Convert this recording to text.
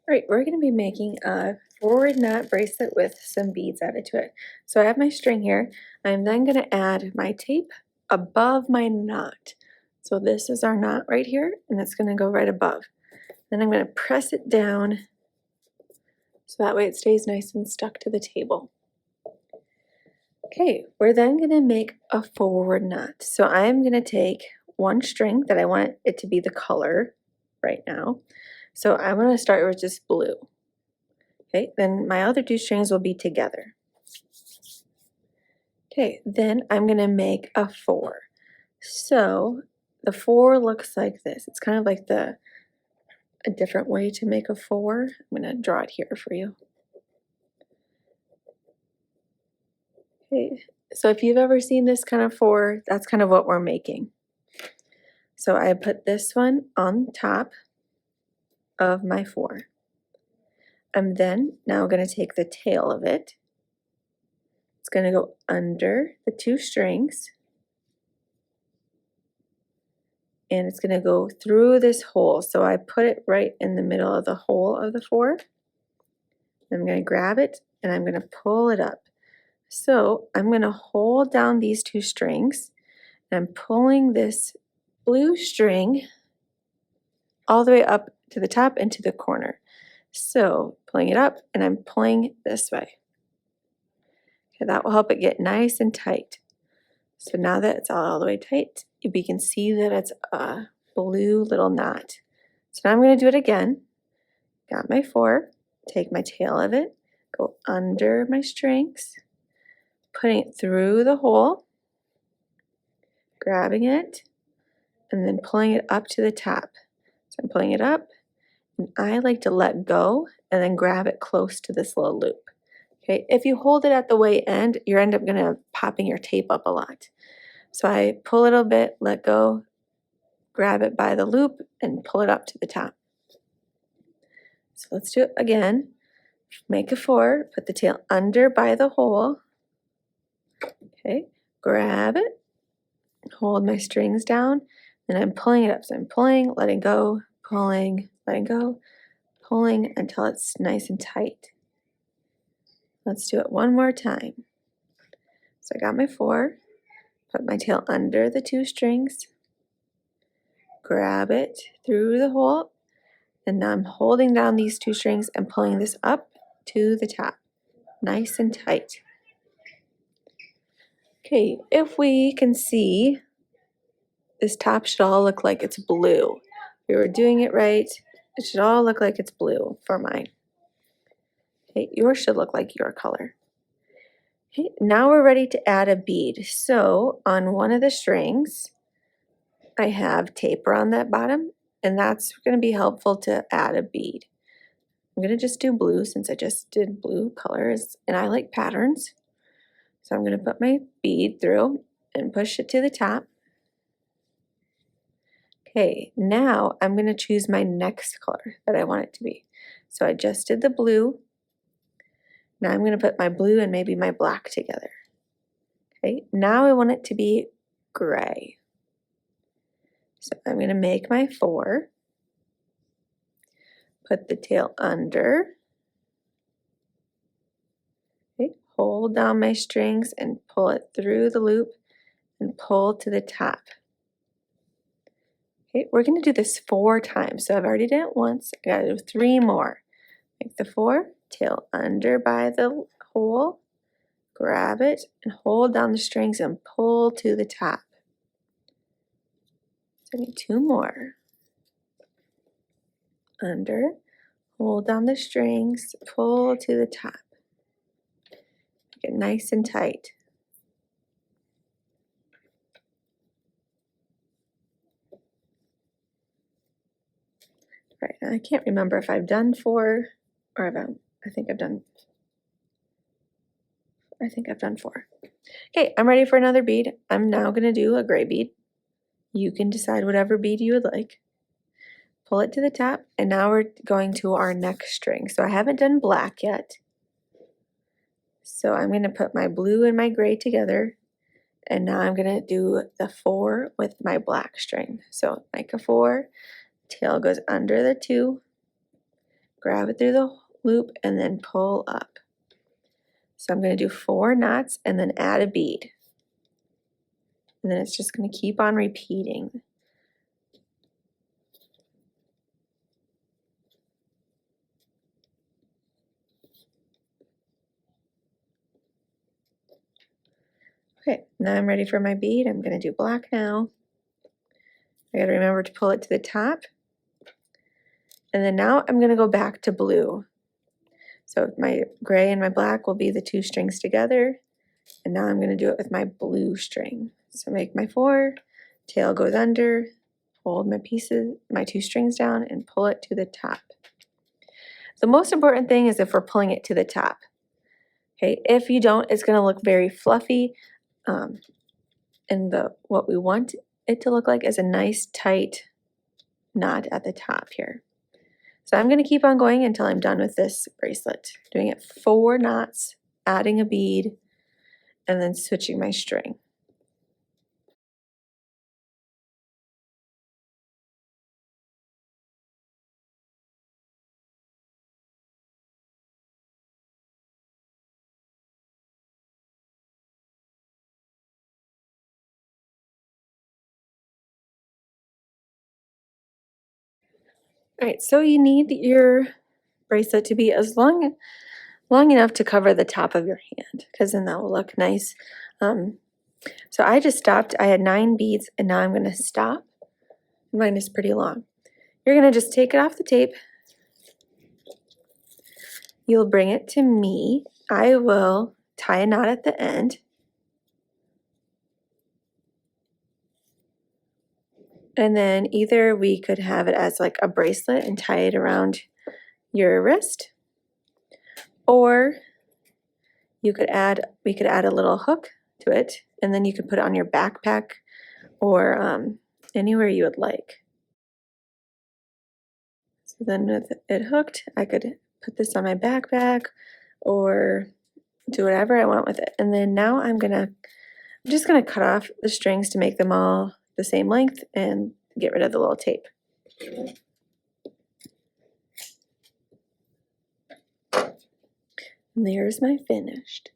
Right, we're going to be making a forward knot bracelet with some beads added to it. So I have my string here. I'm then going to add my tape above my knot. So this is our knot right here, and it's going to go right above. Then I'm going to press it down so that way it stays nice and stuck to the table. Okay, we're then going to make a forward knot. So I'm going to take one string that I want it to be the color right now. So I'm going to start with just blue. Okay, then my other two strings will be together. Okay, then I'm going to make a 4. So the 4 looks like this. It's kind of like a different way to make a 4. I'm going to draw it here for you. Okay, so if you've ever seen this kind of 4, that's kind of what we're making. So I put this one on top of my 4. I'm then now going to take the tail of it. It's going to go under the 2 strings. And it's going to go through this hole. So I put it right in the middle of the hole of the 4. I'm going to grab it and I'm going to pull it up. So I'm going to hold down these 2 strings and I'm pulling this blue string all the way up to the top and to the corner. So pulling it up and I'm pulling this way. Okay, that will help it get nice and tight. So now that it's all the way tight, you can see that it's a blue little knot. So now I'm going to do it again. Got my 4, take my tail of it, go under my strings, putting it through the hole, grabbing it, and then pulling it up to the top. So I'm pulling it up, and I like to let go and then grab it close to this little loop. Okay, if you hold it at the way end, you end up going to popping your tape up a lot. So I pull it a bit, let go, grab it by the loop, and pull it up to the top. So let's do it again. Make a 4, put the tail under by the hole. Okay, grab it, hold my strings down, and I'm pulling it up. So I'm pulling, letting go, pulling, letting go, pulling until it's nice and tight. Let's do it one more time. So I got my 4, put my tail under the 2 strings, grab it through the hole, and now I'm holding down these 2 strings and pulling this up to the top, nice and tight. Okay, if we can see, this top should all look like it's blue. We were doing it right. It should all look like it's blue for mine. Okay, yours should look like your color. Okay, now we're ready to add a bead. So on one of the strings, I have tape around that bottom, and that's going to be helpful to add a bead. I'm going to just do blue since I just did blue colors, and I like patterns. So I'm going to put my bead through and push it to the top. Okay, now I'm going to choose my next color that I want it to be. So I just did the blue. Now I'm going to put my blue and maybe my black together. Okay, now I want it to be gray. So I'm going to make my 4, put the tail under, okay, hold down my strings and pull it through the loop and pull to the top. Okay, we're going to do this 4 times. So I've already done it once. I got to do 3 more. Make the 4, tail under by the hole, grab it and hold down the strings and pull to the top. So I need 2 more. Under, hold down the strings, pull to the top. Make it nice and tight. Right, I can't remember if I've done 4 or if I think I've done 4. Okay, I'm ready for another bead. I'm now going to do a gray bead. You can decide whatever bead you would like. Pull it to the top, and now we're going to our next string. So I haven't done black yet. So I'm going to put my blue and my gray together, and now I'm going to do the 4 with my black string. So make a 4, tail goes under the 2, grab it through the loop and then pull up. So I'm going to do 4 knots and then add a bead. And then it's just going to keep on repeating. Okay, now I'm ready for my bead. I'm going to do black now. I got to remember to pull it to the top. And then now I'm going to go back to blue. So my gray and my black will be the 2 strings together. And now I'm going to do it with my blue string. So make my 4, tail goes under, hold my pieces, my 2 strings down, and pull it to the top. The most important thing is if we're pulling it to the top. Okay, if you don't, it's going to look very fluffy. And what we want it to look like is a nice tight knot at the top here. So I'm going to keep on going until I'm done with this bracelet. Doing it 4 knots, adding a bead, and then switching my string. All right, so you need your bracelet to be as long enough to cover the top of your hand, because then that will look nice. So I just stopped. I had 9 beads, and now I'm going to stop. Mine is pretty long. You're going to just take it off the tape. You'll bring it to me. I will tie a knot at the end. And then either we could have it as like a bracelet and tie it around your wrist, or we could add a little hook to it, and then you could put it on your backpack or anywhere you would like. So then with it hooked, I could put this on my backpack or do whatever I want with it. And then now I'm just gonna cut off the strings to make them all the same length and get rid of the little tape. And there's my finished.